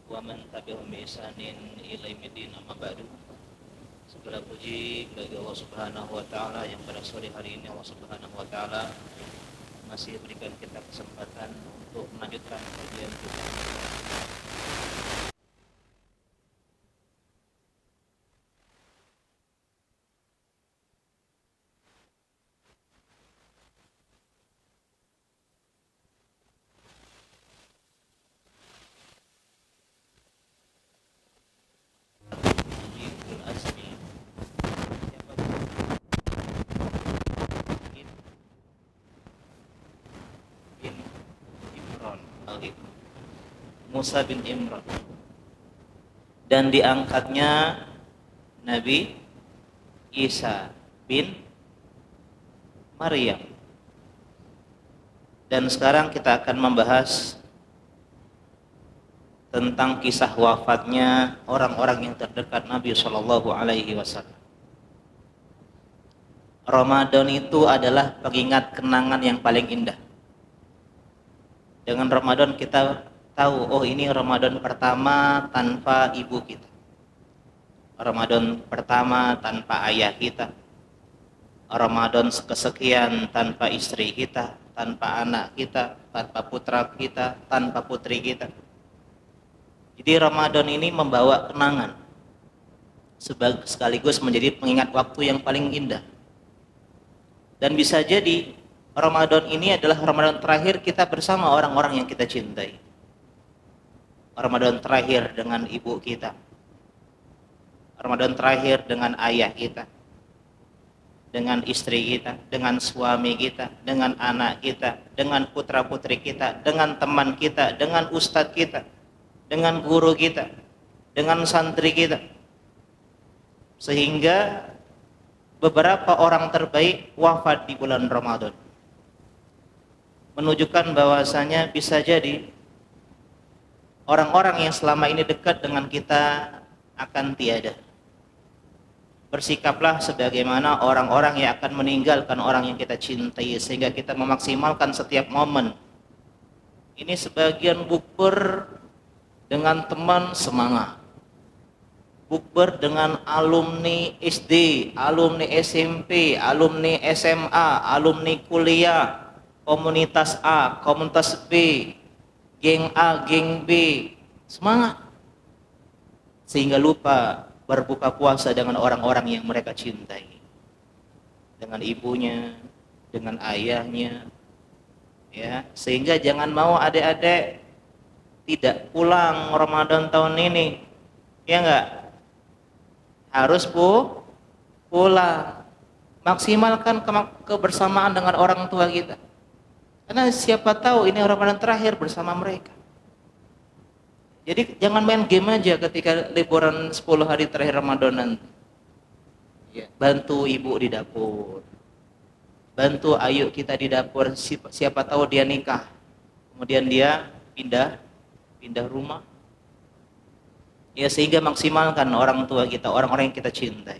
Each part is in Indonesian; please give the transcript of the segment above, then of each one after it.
wa man tabi'ahum bi ihsanin ila yaumil amma ba'du. Segala puji bagi Allah Subhanahu wa taala yang pada sore hari ini Allah Subhanahu wa taala masih berikan kita kesempatan untuk melanjutkan kajian kita. Musa bin Imran, dan diangkatnya Nabi Isa bin Maryam. Dan sekarang kita akan membahas tentang kisah wafatnya orang-orang yang terdekat Nabi Shallallahu Alaihi Wasallam. Ramadan itu adalah pengingat kenangan yang paling indah. Dengan Ramadan kita tahu, oh ini Ramadan pertama tanpa ibu kita, Ramadan pertama tanpa ayah kita, Ramadan kesekian tanpa istri kita, tanpa anak kita, tanpa putra kita, tanpa putri kita. Jadi Ramadan ini membawa kenangan, sekaligus menjadi pengingat waktu yang paling indah. Dan bisa jadi Ramadan ini adalah Ramadan terakhir kita bersama orang-orang yang kita cintai. Ramadan terakhir dengan ibu kita, Ramadan terakhir dengan ayah kita, dengan istri kita, dengan suami kita, dengan anak kita, dengan putra-putri kita, dengan teman kita, dengan ustadz kita, dengan guru kita, dengan santri kita. Sehingga beberapa orang terbaik wafat di bulan Ramadan, menunjukkan bahwasanya bisa jadi orang-orang yang selama ini dekat dengan kita akan tiada. Bersikaplah sebagaimana orang-orang yang akan meninggalkan orang yang kita cintai, sehingga kita memaksimalkan setiap momen. Ini sebagian bukber dengan teman semangat, bukber dengan alumni SD, alumni SMP, alumni SMA, alumni kuliah, komunitas A, komunitas B, geng A, geng B, semangat, sehingga lupa berbuka puasa dengan orang-orang yang mereka cintai, dengan ibunya, dengan ayahnya, ya. Sehingga jangan mau adik-adik tidak pulang Ramadan tahun ini, ya enggak, harus pulang, maksimalkan kebersamaan dengan orang tua kita. Karena siapa tahu ini Ramadan terakhir bersama mereka. Jadi jangan main game aja ketika liburan 10 hari terakhir Ramadan nanti. Ya, bantu ibu di dapur. Bantu ayu kita di dapur, siapa tahu dia nikah. Kemudian dia pindah rumah. Ya, sehingga maksimalkan orang tua kita, orang-orang yang kita cintai.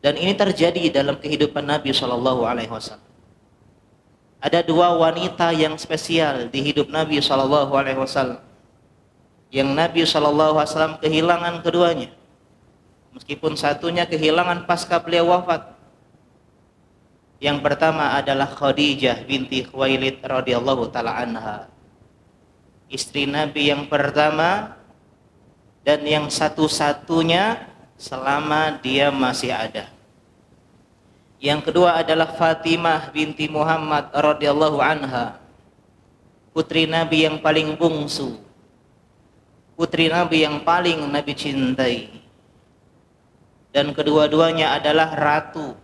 Dan ini terjadi dalam kehidupan Nabi Shallallahu Alaihi Wasallam. Ada dua wanita yang spesial di hidup Nabi Shallallahu Alaihi Wasallam, yang Nabi Shallallahu Alaihi Wasallam kehilangan keduanya, meskipun satunya kehilangan pasca beliau wafat. Yang pertama adalah Khadijah binti Khuwailid radhiyallahu taala anha, istri Nabi yang pertama dan yang satu-satunya selama dia masih ada. Yang kedua adalah Fatimah binti Muhammad radhiyallahu anha, putri Nabi yang paling bungsu, putri Nabi yang paling Nabi cintai. Dan kedua-duanya adalah ratu,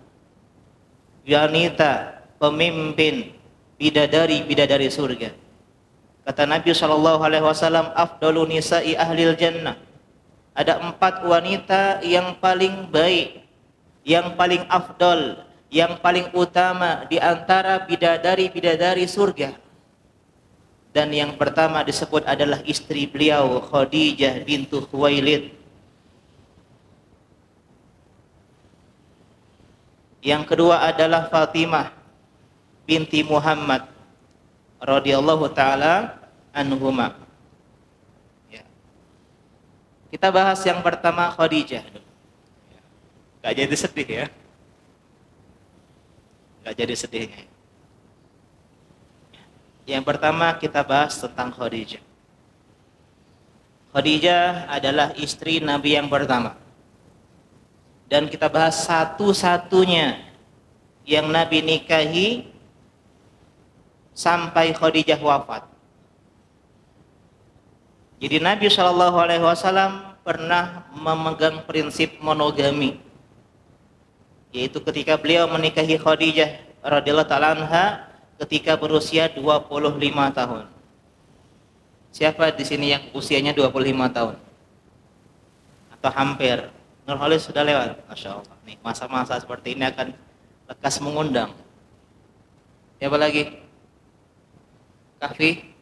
wanita, pemimpin, bidadari surga. Kata Nabi SAW, afdalu nisa'i ahlil jannah. Ada 4 wanita yang paling baik, yang paling afdal, yang paling utama di antara bidadari-bidadari surga. Dan yang pertama disebut adalah istri beliau, Khadijah bintu Khuwailid. Yang kedua adalah Fatimah binti Muhammad radhiyallahu taala anhuma. Kita bahas yang pertama Khadijah. Gak jadi sedih ya. Gak jadi sedihnya. Yang pertama kita bahas tentang Khadijah. Khadijah adalah istri Nabi yang pertama. Dan kita bahas satu-satunya yang Nabi nikahi sampai Khadijah wafat. Jadi Nabi SAW pernah memegang prinsip monogami, yaitu ketika beliau menikahi Khadijah radhiyallahu ta'ala anha ketika berusia 25 tahun. Siapa di sini yang usianya 25 tahun? Atau hampir? Nurholis sudah lewat, Masya Allah. Nih, masa-masa seperti ini akan lekas mengundang. Siapa lagi? Kahfi?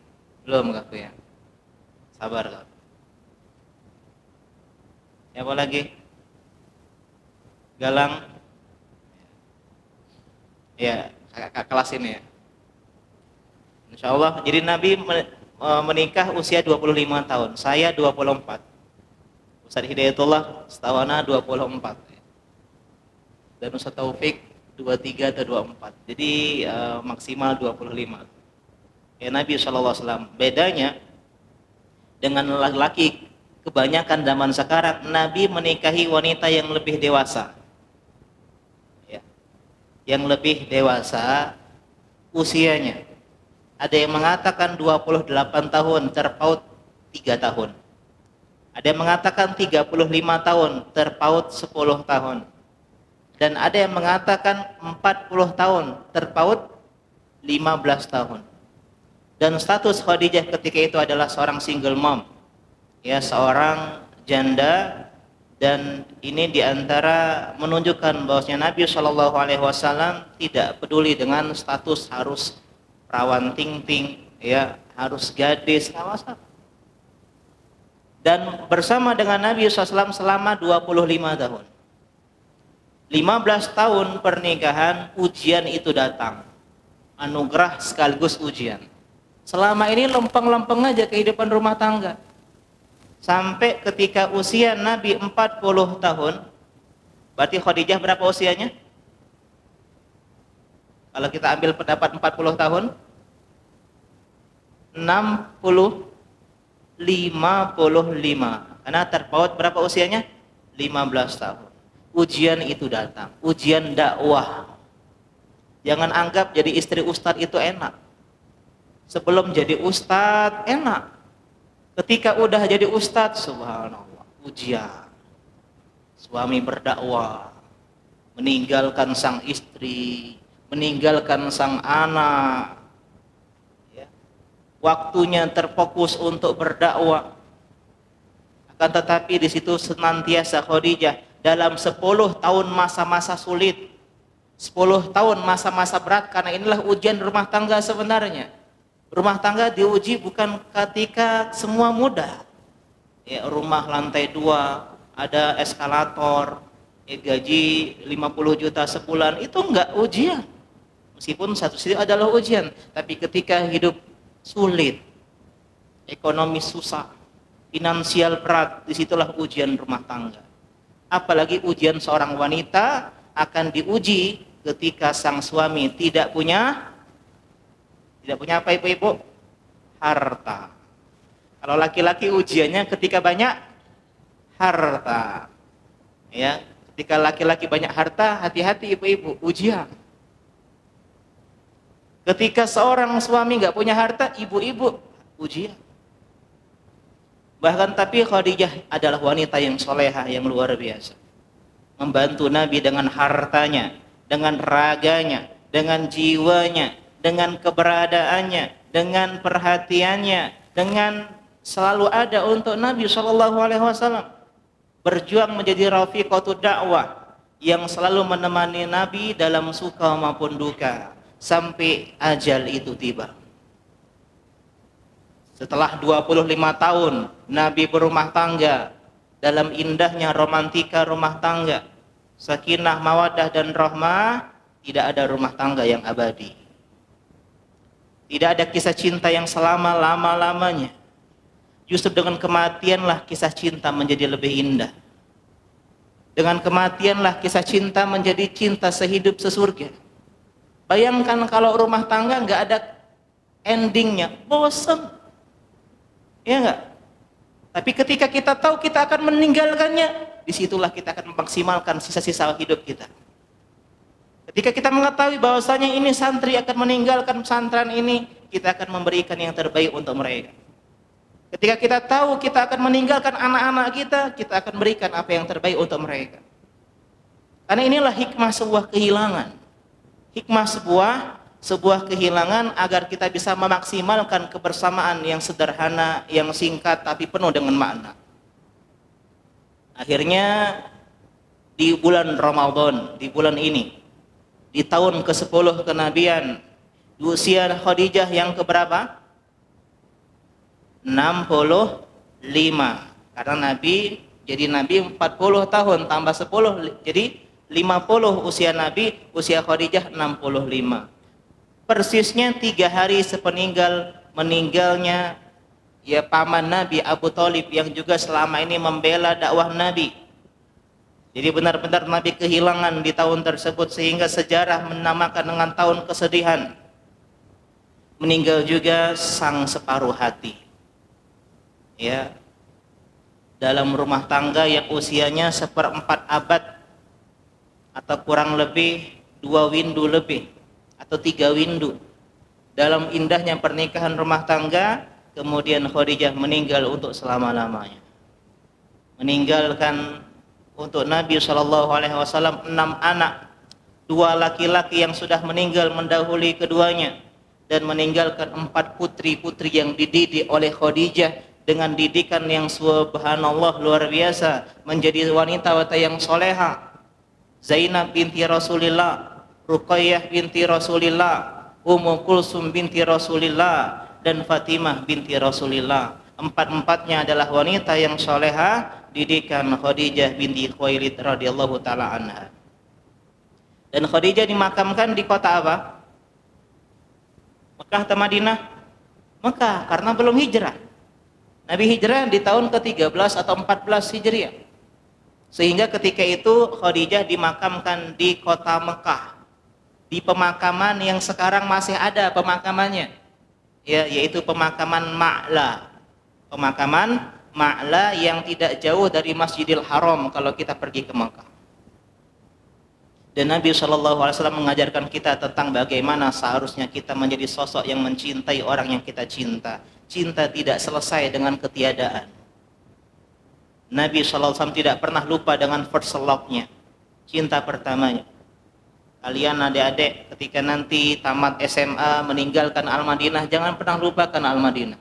Belum Kahfi ya? Sabar Kahfi. Siapa lagi? Galang? Ya, kakak kelas ini ya. Insya Allah. Jadi Nabi menikah usia 25 tahun. Saya 24. Ustaz Hidayatullah setawana 24. Dan Ustaz Taufik 23 atau 24. Jadi maksimal 25. Ya, Nabi SAW. Bedanya dengan laki-laki kebanyakan zaman sekarang, Nabi menikahi wanita yang lebih dewasa. Ya. Yang lebih dewasa usianya. Ada yang mengatakan 28 tahun, terpaut 3 tahun. Ada yang mengatakan 35 tahun, terpaut 10 tahun. Dan ada yang mengatakan 40 tahun, terpaut 15 tahun. Dan status Khadijah ketika itu adalah seorang single mom. Ya, seorang janda, dan ini diantara menunjukkan bahwasanya Nabi SAW tidak peduli dengan status harus perawan ting-ting, ya, harus gadis, nggak masalah. Dan bersama dengan Nabi SAW selama 25 tahun. 15 tahun pernikahan, ujian itu datang. Anugerah sekaligus ujian. Selama ini lempeng-lempeng aja kehidupan rumah tangga. Sampai ketika usia Nabi 40 tahun, berarti Khadijah berapa usianya? Kalau kita ambil pendapat 40 tahun, 55. Karena terpaut berapa usianya? 15 tahun. Ujian itu datang, ujian dakwah. Jangan anggap jadi istri ustadz itu enak. Sebelum jadi ustadz enak. Ketika udah jadi ustadz, subhanallah, ujian. Suami berdakwah, meninggalkan sang istri, meninggalkan sang anak, ya. Waktunya terfokus untuk berdakwah. Akan tetapi di situ senantiasa Khadijah dalam 10 tahun masa-masa sulit, 10 tahun masa-masa berat, karena inilah ujian rumah tangga sebenarnya. Rumah tangga diuji bukan ketika semua mudah. Ya, rumah lantai 2, ada eskalator, ya, gaji 50 juta sebulan, itu enggak ujian. Meskipun satu sisi adalah ujian, tapi ketika hidup sulit, ekonomi susah, finansial berat, disitulah ujian rumah tangga. Apalagi ujian seorang wanita akan diuji ketika sang suami tidak punya apa ibu-ibu? Harta. Kalau laki-laki ujiannya ketika banyak harta. Ya, ketika laki-laki banyak harta, hati-hati ibu-ibu, ujian. Ketika seorang suami nggak punya harta, ibu-ibu, ujian. Bahkan tapi Khadijah adalah wanita yang solehah, yang luar biasa. Membantu Nabi dengan hartanya, dengan raganya, dengan jiwanya, dengan keberadaannya, dengan perhatiannya, dengan selalu ada untuk Nabi SAW. Berjuang menjadi rafiqatud dakwah, yang selalu menemani Nabi dalam suka maupun duka, sampai ajal itu tiba. Setelah 25 tahun Nabi berumah tangga, dalam indahnya romantika rumah tangga, sakinah, mawaddah dan rahmah, tidak ada rumah tangga yang abadi. Tidak ada kisah cinta yang selama-lama-lamanya. Justru dengan kematianlah kisah cinta menjadi lebih indah. Dengan kematianlah kisah cinta menjadi cinta sehidup sesurga. Bayangkan kalau rumah tangga nggak ada endingnya, bosan. Ya nggak? Tapi ketika kita tahu kita akan meninggalkannya, disitulah kita akan memaksimalkan sisa-sisa hidup kita. Ketika kita mengetahui bahwasanya ini santri akan meninggalkan pesantren ini, kita akan memberikan yang terbaik untuk mereka. Ketika kita tahu kita akan meninggalkan anak-anak kita, kita akan berikan apa yang terbaik untuk mereka. Karena inilah hikmah sebuah kehilangan. Hikmah sebuah kehilangan agar kita bisa memaksimalkan kebersamaan yang sederhana, yang singkat tapi penuh dengan makna. Akhirnya di bulan Ramadan, di bulan ini, di tahun ke-10 kenabian, di usia Khadijah yang keberapa? 65. Karena Nabi jadi Nabi 40 tahun tambah 10 jadi 50 usia Nabi, usia Khadijah 65. Persisnya 3 hari meninggalnya ya paman Nabi Abu Thalib yang juga selama ini membela dakwah Nabi. Jadi benar-benar Nabi kehilangan di tahun tersebut sehingga sejarah menamakan dengan tahun kesedihan. Meninggal juga sang separuh hati. Ya, dalam rumah tangga yang usianya 1/4 abad atau kurang lebih 2 windu lebih atau 3 windu. Dalam indahnya pernikahan rumah tangga, kemudian Khadijah meninggal untuk selama-lamanya. Meninggalkan untuk Nabi SAW 6 anak, 2 laki-laki yang sudah meninggal mendahului keduanya, dan meninggalkan 4 putri-putri yang dididik oleh Khadijah dengan didikan yang subhanallah luar biasa, menjadi wanita-wanita yang soleha. Zainab binti Rasulillah, Ruqayyah binti Rasulillah, Ummu Kulsum binti Rasulillah, dan Fatimah binti Rasulillah. 4-empatnya adalah wanita yang soleha, didikan Khadijah binti Khuwailid radhiyallahu taala anha. Dan Khadijah dimakamkan di kota apa? Mekah atau Madinah? Mekah, karena belum hijrah. Nabi hijrah di tahun ke-13 atau 14 Hijriah. Sehingga ketika itu Khadijah dimakamkan di kota Mekah. Di pemakaman yang sekarang masih ada pemakamannya. Ya, yaitu pemakaman Ma'la. Pemakaman Ma'la yang tidak jauh dari Masjidil Haram kalau kita pergi ke Mekah. Dan Nabi SAW mengajarkan kita tentang bagaimana seharusnya kita menjadi sosok yang mencintai orang yang kita cinta. Cinta tidak selesai dengan ketiadaan. Nabi SAW tidak pernah lupa dengan first love-nya, cinta pertamanya. Kalian adik-adik ketika nanti tamat SMA meninggalkan Al-Madinah, jangan pernah lupakan Al-Madinah.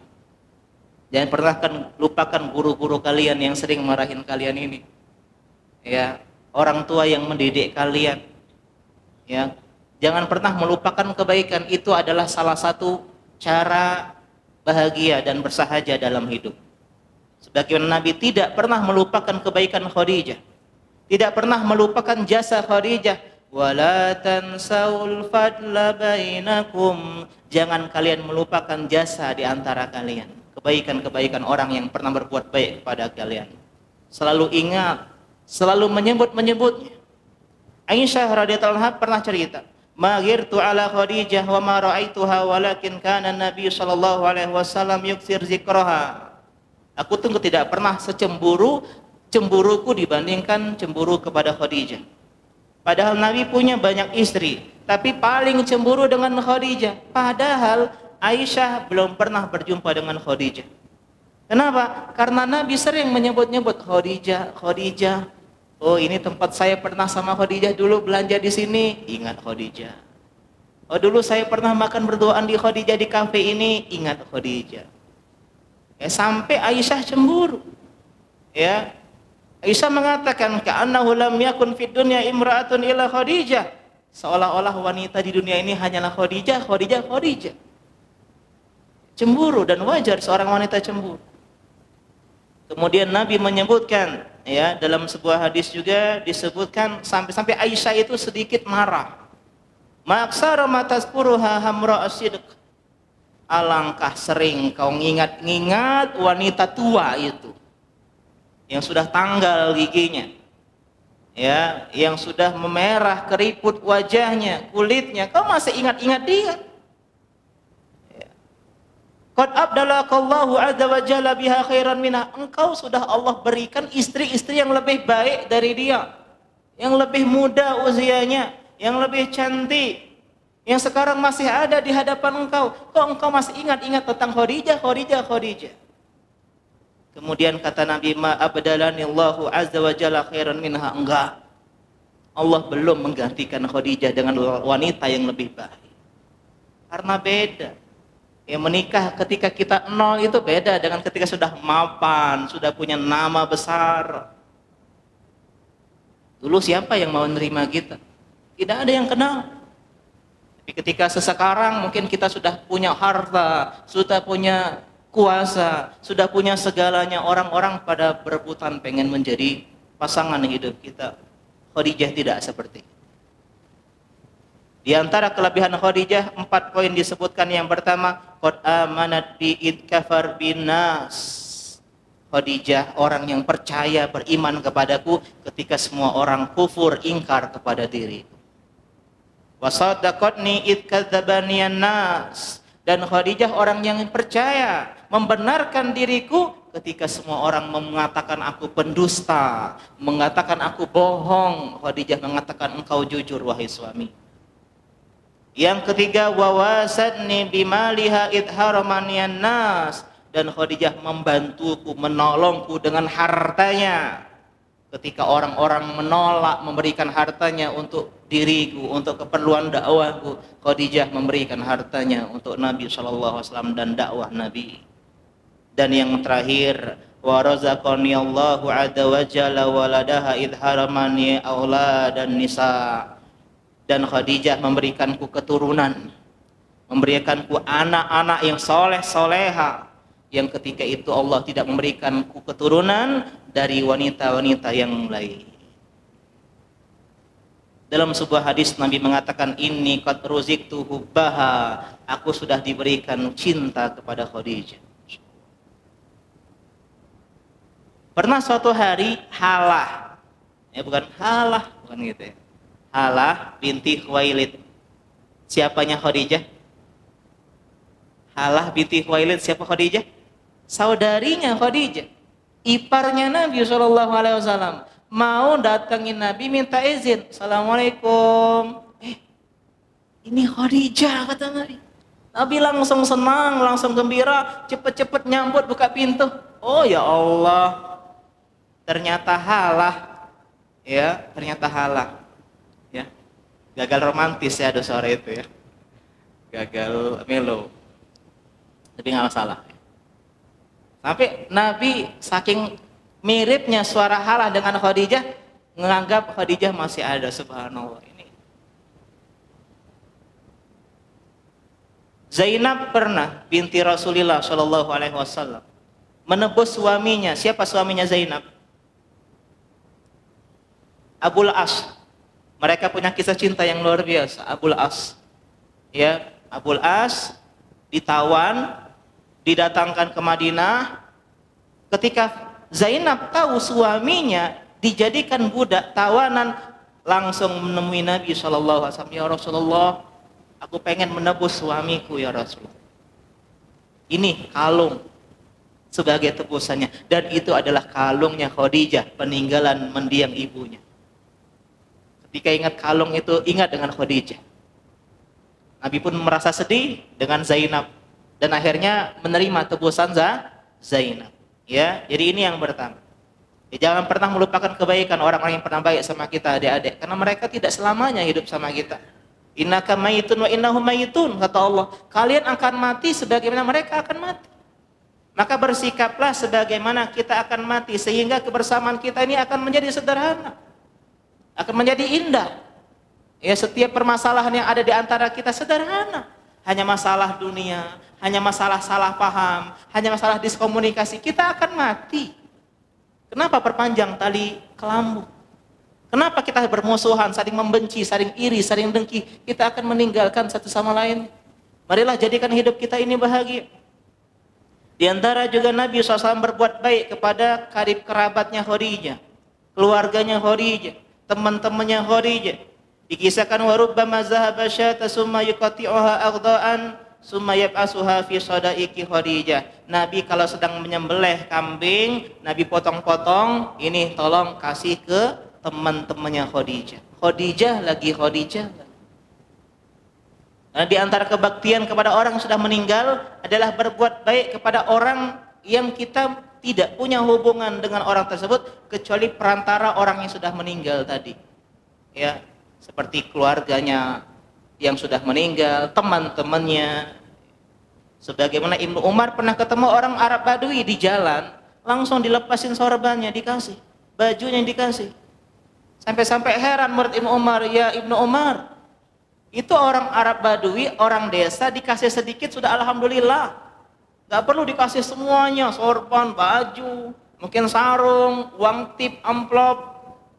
Jangan pernah lupakan guru-guru kalian yang sering marahin kalian ini. Ya, orang tua yang mendidik kalian. Ya, jangan pernah melupakan kebaikan, itu adalah salah satu cara bahagia dan bersahaja dalam hidup. Sebagaimana Nabi tidak pernah melupakan kebaikan Khadijah, tidak pernah melupakan jasa Khadijah. Wala tansaul fadla bainakum, jangan kalian melupakan jasa di antara kalian, kebaikan-kebaikan orang yang pernah berbuat baik kepada kalian. Selalu ingat, selalu menyebut-menyebutnya. Aisyah radhiyallahu anha pernah cerita, "Maghirtu ala Khadijah wa ma ra'aituha walakin kana Nabi sallallahu alaihi wasallam yuksir zikraha." Aku tidak pernah cemburuku dibandingkan cemburu kepada Khadijah. Padahal Nabi punya banyak istri, tapi paling cemburu dengan Khadijah. Padahal Aisyah belum pernah berjumpa dengan Khadijah. Kenapa? Karena Nabi sering menyebut-nyebut Khadijah, Khadijah. Oh, ini tempat saya pernah sama Khadijah dulu belanja di sini, ingat Khadijah. Oh, dulu saya pernah makan berduaan di Khadijah di kafe ini, ingat Khadijah. Sampai Aisyah cemburu. Ya. Aisyah mengatakan, "Ka'annahu lam yakun fid dunya imra'atun illa Khadijah." Seolah-olah wanita di dunia ini hanyalah Khadijah, Khadijah, Khadijah. Cemburu, dan wajar seorang wanita cemburu. Kemudian Nabi menyebutkan, ya, dalam sebuah hadis juga disebutkan sampai Aisyah itu sedikit marah. Ma'aksara ma tazkuruha hamra as-sidq. Alangkah sering kau ngingat-ngingat wanita tua itu yang sudah tanggal giginya, ya, yang sudah memerah keriput wajahnya, kulitnya, kau masih ingat-ingat dia. Qad abdalakallahu azza wa jalla biha khairan minha. Engkau sudah Allah berikan istri-istri yang lebih baik dari dia, yang lebih muda usianya, yang lebih cantik, yang sekarang masih ada di hadapan engkau. Kok engkau masih ingat-ingat tentang Khadijah, Khadijah, Khadijah? Kemudian kata Nabi, ma abdalanillahu azza wa jalla khairan minha. Enggak, Allah belum menggantikan Khadijah dengan wanita yang lebih baik. Karena beda. Ya, menikah ketika kita nol itu beda dengan ketika sudah mapan, sudah punya nama besar. Dulu siapa yang mau menerima kita? Tidak ada yang kenal. Tapi ketika sesekarang mungkin kita sudah punya harta, sudah punya kuasa, sudah punya segalanya, orang-orang pada berebutan pengen menjadi pasangan hidup kita. Khadijah tidak seperti itu. Di antara kelebihan Khadijah 4 poin disebutkan. Yang pertama, qad amanat bi id kafar binas. Khadijah orang yang percaya, beriman kepadaku ketika semua orang kufur, ingkar kepada diriku. Wa saddaqatni id kadzdzabani nas. Dan Khadijah orang yang percaya, membenarkan diriku ketika semua orang mengatakan aku pendusta, mengatakan aku bohong. Khadijah mengatakan engkau jujur wahai suami. Yang ketiga, wawasadni bimaliha idharamanian nas. Dan Khadijah membantuku, menolongku dengan hartanya. Ketika orang-orang menolak memberikan hartanya untuk diriku, untuk keperluan dakwahku, Khadijah memberikan hartanya untuk Nabi SAW dan dakwah Nabi. Dan yang terakhir, wa razaqani Allahu azza wa jalla waladaha idharamani auladan nisa. Dan Khadijah memberikanku keturunan, memberikanku anak-anak yang soleh-soleha, yang ketika itu Allah tidak memberikanku keturunan dari wanita-wanita yang lain. Dalam sebuah hadis Nabi mengatakan, inni qad ruziktu hubbaha, aku sudah diberikan cinta kepada Khadijah. Pernah suatu hari Halah, ya bukan Halah, bukan gitu ya, Halah binti Khuwailid. Siapanya Khadijah? Halah binti Khuwailid siapa Khadijah? Saudarinya Khadijah, iparnya Nabi SAW. Mau datangin Nabi minta izin. Assalamualaikum. Ini Khadijah kata Nabi. Nabi langsung senang, langsung gembira, cepet-cepet nyambut buka pintu. Oh ya Allah, ternyata Halah. Ya, ternyata Halah. Ya, gagal romantis ya ada sore itu ya, gagal melo, tapi nggak masalah. Sampai Nabi saking miripnya suara Halah dengan Khadijah, menganggap Khadijah masih ada. Subhanallah. Ini Zainab pernah binti Rasulullah SAW menebus suaminya. Siapa suaminya Zainab? Abul As. Mereka punya kisah cinta yang luar biasa. Abul As, ya, Abul As ditawan, didatangkan ke Madinah. Ketika Zainab tahu suaminya dijadikan budak tawanan, langsung menemui Nabi SAW. Ya Rasulullah, aku pengen menebus suamiku ya Rasulullah. Ini kalung sebagai tebusannya. Dan itu adalah kalungnya Khadijah, peninggalan mendiang ibunya. Ketika ingat kalung itu, ingat dengan Khadijah. Nabi pun merasa sedih dengan Zainab dan akhirnya menerima tebusan Zainab. Ya, jadi ini yang pertama. Ya, jangan pernah melupakan kebaikan orang-orang yang pernah baik sama kita, adik-adik, karena mereka tidak selamanya hidup sama kita. Innaka mayitun wa innahum mayitun, kata Allah. Kalian akan mati sebagaimana mereka akan mati. Maka bersikaplah sebagaimana kita akan mati, sehingga kebersamaan kita ini akan menjadi sederhana, akan menjadi indah. Ya, setiap permasalahan yang ada di antara kita sederhana. Hanya masalah dunia, hanya masalah salah paham, hanya masalah diskomunikasi, kita akan mati. Kenapa perpanjang tali kelambu? Kenapa kita bermusuhan, saling membenci, saling iri, saling dengki? Kita akan meninggalkan satu sama lain. Marilah jadikan hidup kita ini bahagia. Di antara juga Nabi SAW berbuat baik kepada karib kerabatnya Khadijah, keluarganya Khadijah, teman-temannya Khadijah. Dikisahkan wa rubbama zahaba syata summa yuqati'uha aghda'an summa yab'asuha fi sadaiki Khadijah. Nabi kalau sedang menyembelih kambing, Nabi potong-potong, ini tolong kasih ke teman-temannya Khadijah. Khadijah lagi Khadijah. Nah, di antara kebaktian kepada orang yang sudah meninggal adalah berbuat baik kepada orang yang kita tidak punya hubungan dengan orang tersebut kecuali perantara orang yang sudah meninggal tadi. Ya, seperti keluarganya yang sudah meninggal, teman-temannya. Sebagaimana Ibnu Umar pernah ketemu orang Arab Badui di jalan, langsung dilepasin sorbannya, dikasih, bajunya dikasih. Sampai-sampai heran murid Ibnu Umar, ya Ibnu Umar, itu orang Arab Badui, orang desa dikasih sedikit sudah alhamdulillah. Gak perlu dikasih semuanya, sorban, baju, mungkin sarung, uang tip, amplop,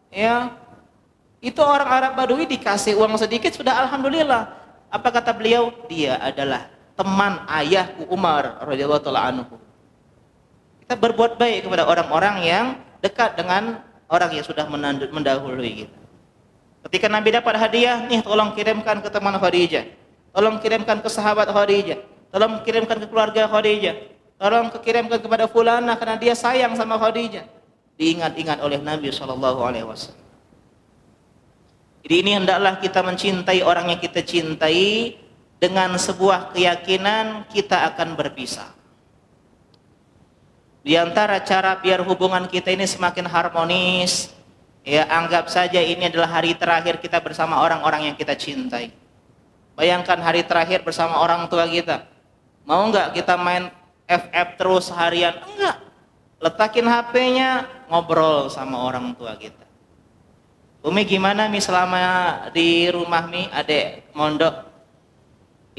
ya. Itu orang Arab Badui dikasih uang sedikit sudah alhamdulillah. Apa kata beliau? Dia adalah teman ayahku Umar radhiyallahu taala anhu. Kita berbuat baik kepada orang-orang yang dekat dengan orang yang sudah mendahului kita. Ketika Nabi dapat hadiah, nih tolong kirimkan ke teman Khadijah, tolong kirimkan ke sahabat Khadijah, tolong kirimkan ke keluarga Khadijah, tolong kirimkan kepada fulana karena dia sayang sama Khadijah. Diingat-ingat oleh Nabi SAW. Jadi ini hendaklah kita mencintai orang yang kita cintai dengan sebuah keyakinan kita akan berpisah. Di antara cara biar hubungan kita ini semakin harmonis, ya anggap saja ini adalah hari terakhir kita bersama orang-orang yang kita cintai. Bayangkan hari terakhir bersama orang tua kita. Mau nggak kita main FF terus seharian? Enggak. Letakin HP-nya, ngobrol sama orang tua kita. Umi gimana Mi selama di rumah Mi, adek mondok?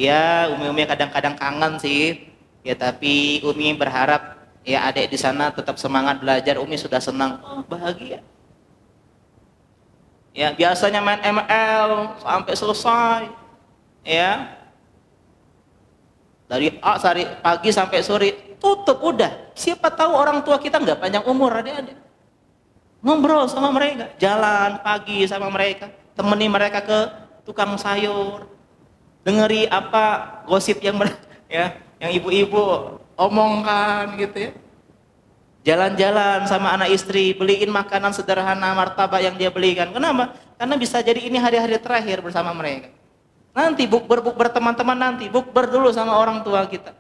Ya Umi kadang-kadang kangen sih. Ya tapi Umi berharap ya adek di sana tetap semangat belajar. Umi sudah senang. Oh bahagia. Ya biasanya main ML sampai selesai, ya dari pagi sampai sore, tutup udah. Siapa tahu orang tua kita nggak panjang umur, adik-adik. Ngobrol sama mereka, jalan pagi sama mereka, temani mereka ke tukang sayur, dengeri apa gosip yang ya yang ibu-ibu omongkan gitu ya. Jalan-jalan sama anak istri, beliin makanan sederhana, martabak yang dia belikan. Kenapa? Karena bisa jadi ini hari-hari terakhir bersama mereka. Nanti bukber teman-teman, nanti bukber dulu sama orang tua kita.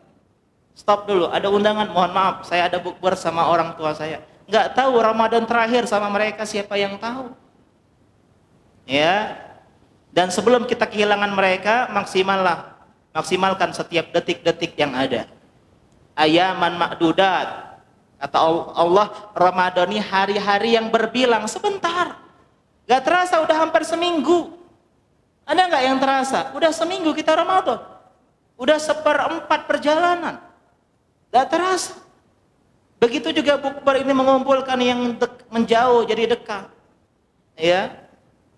Stop dulu, ada undangan, mohon maaf, saya ada bukber sama orang tua saya. Nggak tahu Ramadan terakhir sama mereka, siapa yang tahu? Ya. Dan sebelum kita kehilangan mereka, maksimalkan setiap detik-detik yang ada. Ayaman ma'dudat. Kata Allah, Ramadan ini hari-hari yang berbilang sebentar. Gak terasa udah hampir seminggu. Ada gak yang terasa? Udah seminggu kita Ramadan. Udah 1/4 perjalanan. Gak terasa. Begitu juga bukber ini mengumpulkan yang menjauh jadi dekat. Ya,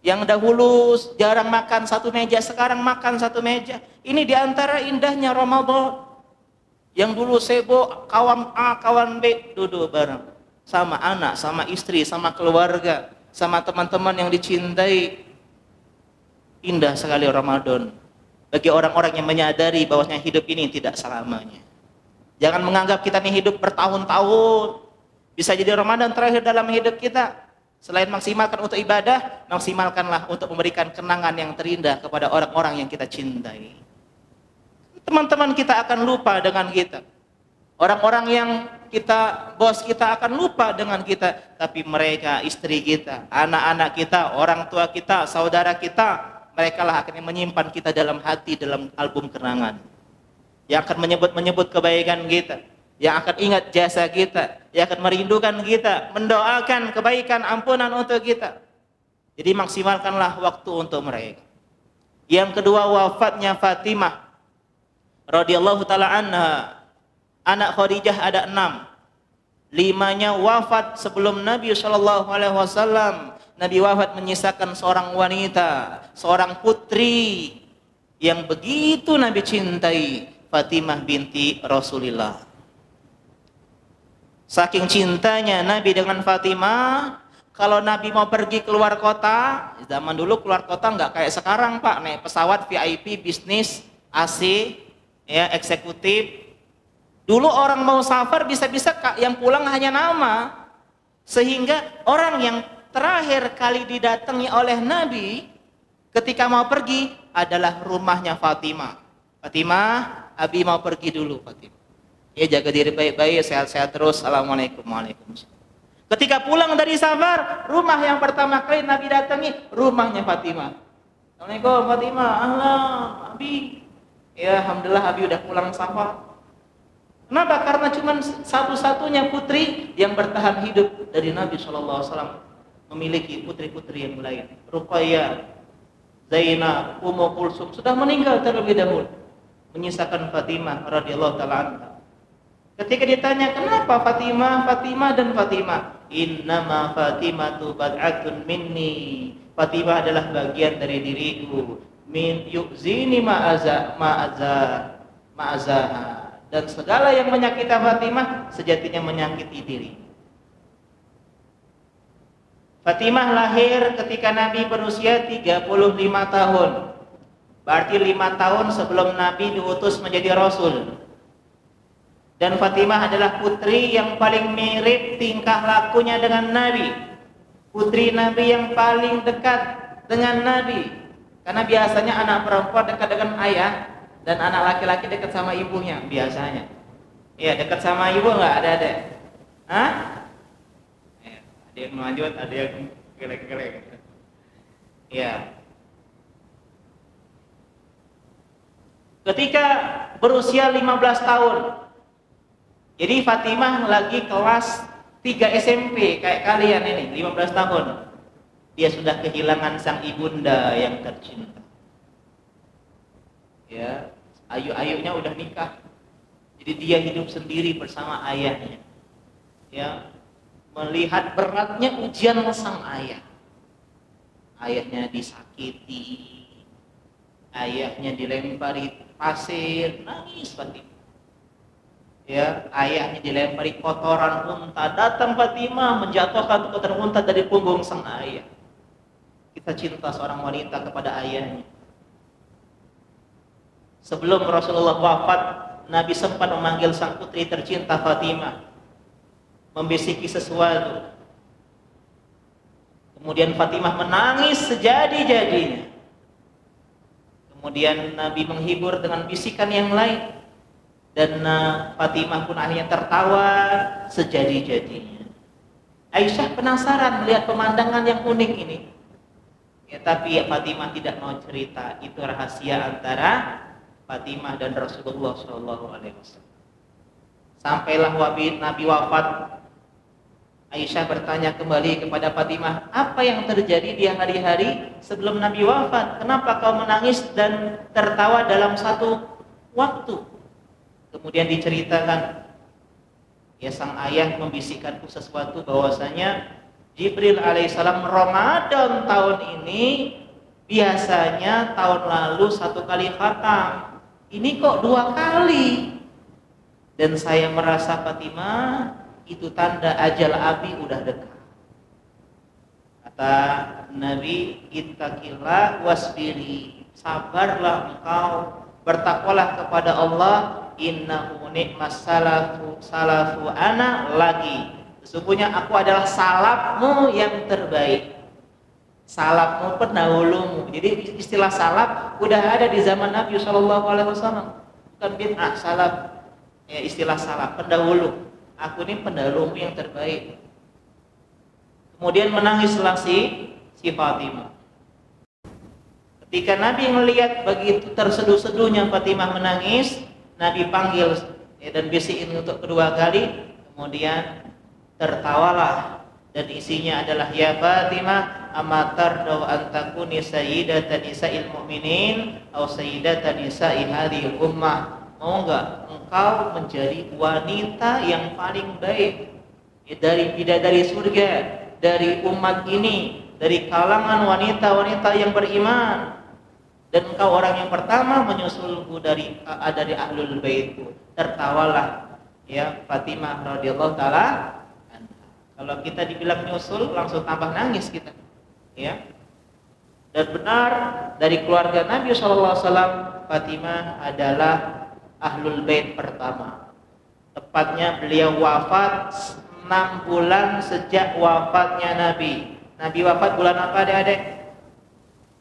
yang dahulu jarang makan satu meja, sekarang makan satu meja. Ini diantara indahnya Ramadan. Yang dulu sibuk kawan A, kawan B duduk bareng. Sama anak, sama istri, sama keluarga, sama teman-teman yang dicintai. Indah sekali Ramadan. Bagi orang-orang yang menyadari bahwasanya hidup ini tidak selamanya. Jangan menganggap kita ini hidup bertahun-tahun. Bisa jadi Ramadan terakhir dalam hidup kita. Selain maksimalkan untuk ibadah, maksimalkanlah untuk memberikan kenangan yang terindah kepada orang-orang yang kita cintai. Teman-teman kita akan lupa dengan kita. Orang-orang yang bos kita akan lupa dengan kita. Tapi mereka, istri kita, anak-anak kita, orang tua kita, saudara kita, mereka lah akan menyimpan kita dalam hati, dalam album kenangan. Yang akan menyebut kebaikan kita. Yang akan ingat jasa kita. Yang akan merindukan kita. Mendoakan kebaikan, ampunan untuk kita. Jadi maksimalkanlah waktu untuk mereka. Yang kedua, wafatnya Fatimah radhiyallahu taala anha. Anak Khadijah ada 6. 5-nya wafat sebelum Nabi SAW. Nabi wafat menyisakan seorang wanita, seorang putri yang begitu Nabi cintai, Fatimah binti Rasulullah. Saking cintanya Nabi dengan Fatimah, kalau Nabi mau pergi keluar kota, zaman dulu keluar kota nggak kayak sekarang Pak, naik pesawat VIP, bisnis, AC, ya eksekutif. Dulu orang mau safar bisa-bisa yang pulang hanya nama. Sehingga orang yang terakhir kali didatangi oleh Nabi ketika mau pergi adalah rumahnya Fatimah. Fatimah, Abi mau pergi dulu Fatimah. Ya jaga diri baik-baik, sehat-sehat terus. Assalamualaikum. Waalaikumsalam. Ketika pulang dari safar, rumah yang pertama kali Nabi datangi rumahnya Fatimah. Assalamualaikum Fatimah. Ahlan, Abi. Ya alhamdulillah Abi udah pulang safar. Kenapa? Karena cuma satu-satunya putri yang bertahan hidup dari Nabi SAW. Memiliki putri-putri yang lain. Ruqayyah, Zainab, Ummu Kulsum sudah meninggal terlebih dahulu. Menyisakan Fatimah radhiyallahu taala anha. Ketika ditanya kenapa Fatimah, Fatimah dan Fatimah, innama Fatimatu bad'atun minni. Fatimah adalah bagian dari diriku. Min yu'zini ma'azaha. Dan segala yang menyakiti Fatimah sejatinya menyakiti diri. Fatimah lahir ketika Nabi berusia 35 tahun. Berarti 5 tahun sebelum Nabi diutus menjadi Rasul. Dan Fatimah adalah putri yang paling mirip tingkah lakunya dengan Nabi. Putri Nabi yang paling dekat dengan Nabi. Karena biasanya anak perempuan dekat dengan ayah dan anak laki-laki dekat sama ibunya biasanya. Iya, dekat sama ibu nggak ada. Hah? Ada yang lanjut, ada yang gelek-gelek. Iya. Ketika berusia 15 tahun, jadi Fatimah lagi kelas 3 SMP kayak kalian ini, 15 tahun. Dia sudah kehilangan sang ibunda yang tercinta. Ya, ayu-ayunya udah nikah. Jadi dia hidup sendiri bersama ayahnya. Ya, melihat beratnya ujian sang ayah. Ayahnya disakiti. Ayahnya dilempari pasir, nangis Fatimah. Ya, ayahnya dilempari kotoran unta. Datang Fatimah menjatuhkan kotoran unta dari punggung sang ayah. Kita cinta seorang wanita kepada ayahnya. Sebelum Rasulullah wafat, Nabi sempat memanggil sang putri tercinta Fatimah, membisiki sesuatu. Kemudian Fatimah menangis sejadi-jadinya. Kemudian Nabi menghibur dengan bisikan yang lain. Dan Fatimah pun akhirnya tertawa sejadi-jadinya. Aisyah penasaran melihat pemandangan yang unik ini. Ya, tapi Fatimah tidak mau cerita. Itu rahasia antara Fatimah dan Rasulullah SAW. Sampailah Nabi wafat. Aisyah bertanya kembali kepada Fatimah, apa yang terjadi di hari-hari sebelum Nabi wafat? Kenapa kau menangis dan tertawa dalam satu waktu? Kemudian diceritakan, ya sang ayah membisikkanku sesuatu bahwasanya Jibril alaihissalam Ramadan tahun ini biasanya tahun lalu 1 kali khatam, ini kok 2 kali. Dan saya merasa Fatimah itu tanda ajal Abi udah dekat. Kata Nabi, ittaqillah wasbiri, sabarlah engkau, bertakwalah kepada Allah. Innahu ni'mas salafu ana lagi. Sesungguhnya aku adalah salafmu yang terbaik. Salafmu pendahulumu. Jadi istilah salaf udah ada di zaman Nabi SAW. Bukan bid'ah, salaf. Ya, istilah salaf, pendahulu. Aku ini pendahulumu yang terbaik. Kemudian menangislah si Fatimah. Ketika Nabi melihat begitu terseduh-seduhnya Fatimah menangis, Nabi panggil dan bisikin untuk kedua kali, kemudian tertawalah dan isinya adalah, ya Fatimah, amatar daw antakuni sayyidatan nisa'il mu'minin atau sayyidatan nisa'i hadhil ummah. Mau enggak engkau menjadi wanita yang paling baik dari bidadari surga, dari umat ini, dari kalangan wanita-wanita yang beriman? Dan engkau orang yang pertama menyusulku dari ahlul baitku. Tertawalah ya Fatimah radhiyallahu taala anha. Kalau kita dibilang nyusul langsung tambah nangis kita. Ya. Dan benar dari keluarga Nabi SAW, Fatimah adalah ahlul bait pertama. Tepatnya beliau wafat 6 bulan sejak wafatnya Nabi. Nabi wafat bulan apa adik-adik?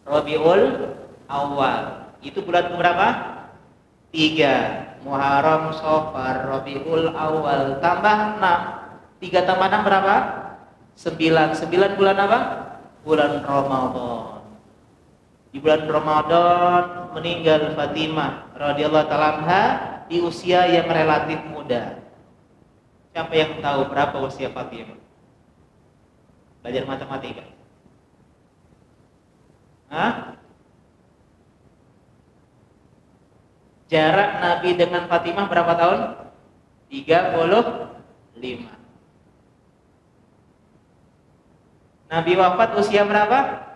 Rabiul Awal. Itu bulan berapa? 3. Muharram, Safar, Rabiul Awal tambah 6. 3 tambah 6 berapa? 9. 9 bulan apa? Bulan Ramadan. Di bulan Ramadan meninggal Fatimah radhiyallahu taala anha di usia yang relatif muda. Siapa yang tahu berapa usia Fatimah? Belajar matematika. Hah? Jarak Nabi dengan Fatimah berapa tahun? 35. Nabi wafat usia berapa?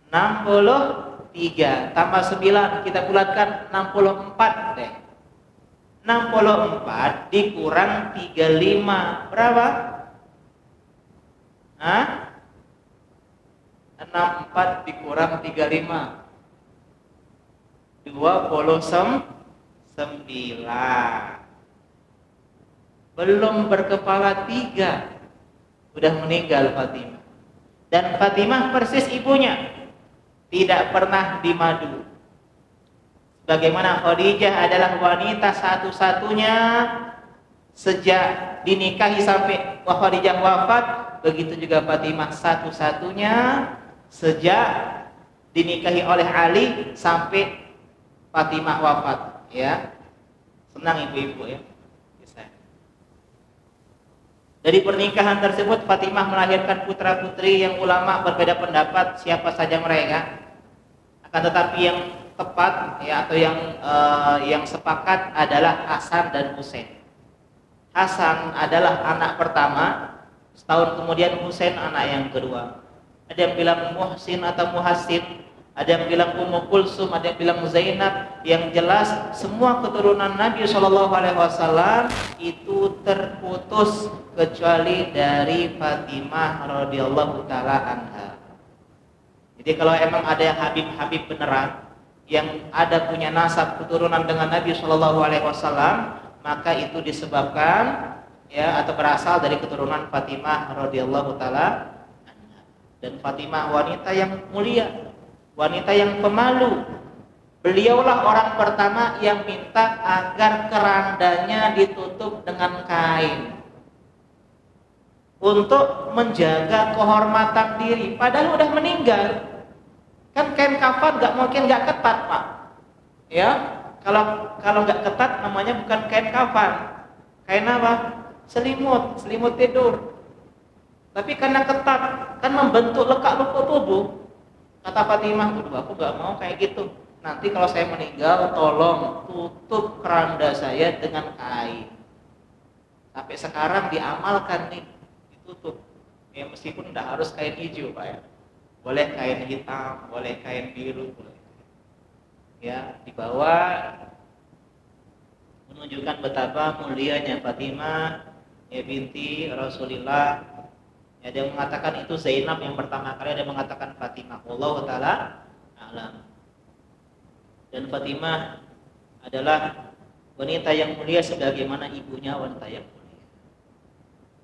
63 tambah 9 kita bulatkan 64 deh. 64 dikurang 35 berapa? Hah? 64 dikurang 35 29. Belum berkepala 3 udah meninggal Fatimah. Dan Fatimah persis ibunya, tidak pernah dimadu. Bagaimana Khadijah adalah wanita satu-satunya sejak dinikahi sampai Khadijah wafat, begitu juga Fatimah satu-satunya sejak dinikahi oleh Ali sampai Fatimah wafat, ya. Senang ibu-ibu ya. Dari pernikahan tersebut Fatimah melahirkan putra-putri yang ulama berbeda pendapat siapa saja mereka. Akan tetapi yang tepat ya atau yang sepakat adalah Hasan dan Husain. Hasan adalah anak pertama, setahun kemudian Husain anak yang kedua. Ada yang bilang Muhsin atau Muhassin, ada yang bilang Ummu Kulsum, ada yang bilang Zainab. Yang jelas semua keturunan Nabi SAW itu terputus kecuali dari Fatimah radhiyallahu taala anha. Jadi kalau emang ada yang Habib beneran, yang ada punya nasab keturunan dengan Nabi SAW, maka itu disebabkan ya atau berasal dari keturunan Fatimah radhiyallahu taala anha. Dan Fatimah wanita yang mulia, wanita yang pemalu. Beliaulah orang pertama yang minta agar kerandanya ditutup dengan kain untuk menjaga kehormatan diri. Padahal udah meninggal. Kan kain kafan nggak ketat, Pak. Ya, kalau nggak ketat namanya bukan kain kafan. Kain apa? Selimut tidur. Tapi karena ketat, kan membentuk lekak-lekuk tubuh. Kata Fatimah, aku nggak mau kayak gitu. Nanti kalau saya meninggal, tolong tutup keranda saya dengan kain. Sampai sekarang diamalkan nih, ditutup. Ya meskipun tidak harus kain hijau, Pak ya. Boleh kain hitam, boleh kain biru, boleh. Ya, dibawa menunjukkan betapa mulianya Fatimah ya binti Rasulullah. Ada yang mengatakan itu Zainab yang pertama kali, ada yang mengatakan Fatimah. Wallahu taala a'lam. Dan Fatimah adalah wanita yang mulia sebagaimana ibunya wanita yang mulia.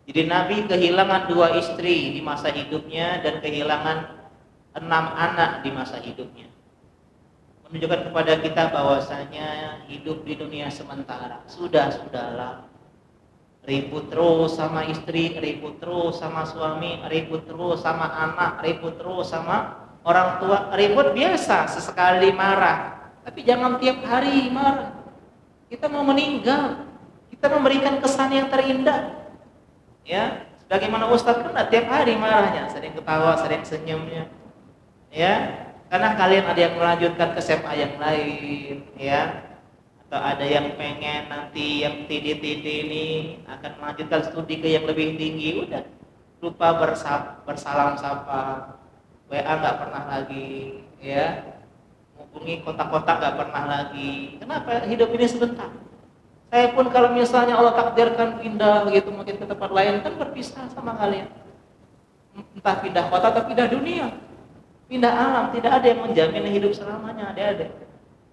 Jadi Nabi kehilangan 2 istri di masa hidupnya dan kehilangan 6 anak di masa hidupnya. Menunjukkan kepada kita bahwasanya hidup di dunia sementara. Sudahlah. Ribut terus sama istri, ribut terus sama suami, ribut terus sama anak, ribut terus sama orang tua. Ribut biasa, sesekali marah. Tapi jangan tiap hari marah. Kita mau meninggal, kita memberikan kesan yang terindah. Ya, sebagaimana Ustadz kan tiap hari marahnya, sering ketawa, sering senyumnya. Ya, karena kalian ada yang melanjutkan ke SMA yang lain, ya. Atau ada yang pengen nanti yang TD ini akan melanjutkan studi ke yang lebih tinggi, udah lupa bersalam sapa, WA nggak pernah lagi, ya. hubungi kontak-kontak nggak pernah lagi. Kenapa? Hidup ini sebentar. Saya pun kalau misalnya Allah takdirkan pindah gitu mungkin ke tempat lain kan berpisah sama kalian. Entah pindah kota atau pindah dunia, pindah alam, tidak ada yang menjamin hidup selamanya, ada.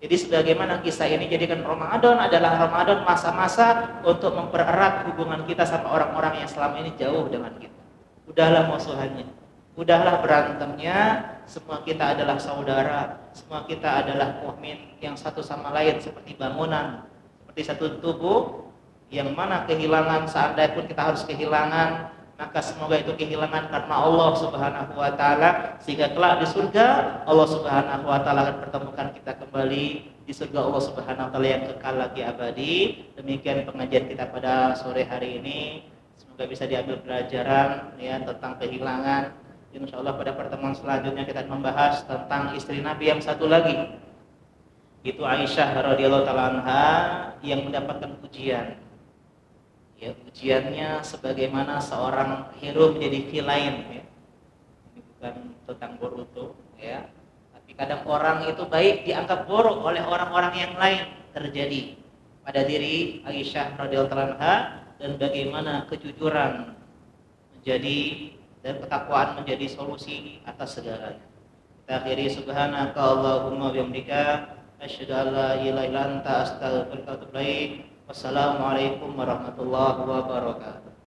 Jadi sebagaimana kisah ini jadikan Ramadan adalah Ramadan masa-masa untuk mempererat hubungan kita sama orang-orang yang selama ini jauh dengan kita. Udahlah musuhannya, udahlah berantemnya, semua kita adalah saudara, semua kita adalah mukmin yang satu sama lain seperti bangunan, seperti satu tubuh yang mana kehilangan seandainya pun kita harus kehilangan, maka semoga itu kehilangan karena Allah Subhanahu wa taala, sehingga kelak di surga Allah Subhanahu wa taala akan pertemukan kita kembali di surga Allah Subhanahu wa taala yang kekal lagi abadi. Demikian pengajian kita pada sore hari ini. Semoga bisa diambil pelajaran ya tentang kehilangan. Insyaallah pada pertemuan selanjutnya kita akan membahas tentang istri Nabi yang satu lagi. Itu Aisyah radhiyallahu taala anha yang mendapatkan ujian. Ya, ujiannya sebagaimana seorang hero menjadi villain ya. Ini bukan tentang Boruto ya. Tapi kadang orang itu baik dianggap buruk oleh orang-orang yang lain, terjadi pada diri Aisyah radhiyallahu anha, dan bagaimana kejujuran menjadi dan ketakwaan menjadi solusi atas segalanya. Kita akhiri subhanaka Allahumma wa bihamdika asyhadu an la ilaha illa anta astaghfiruka wa atubu ilaik. Wassalamualaikum warahmatullahi wabarakatuh.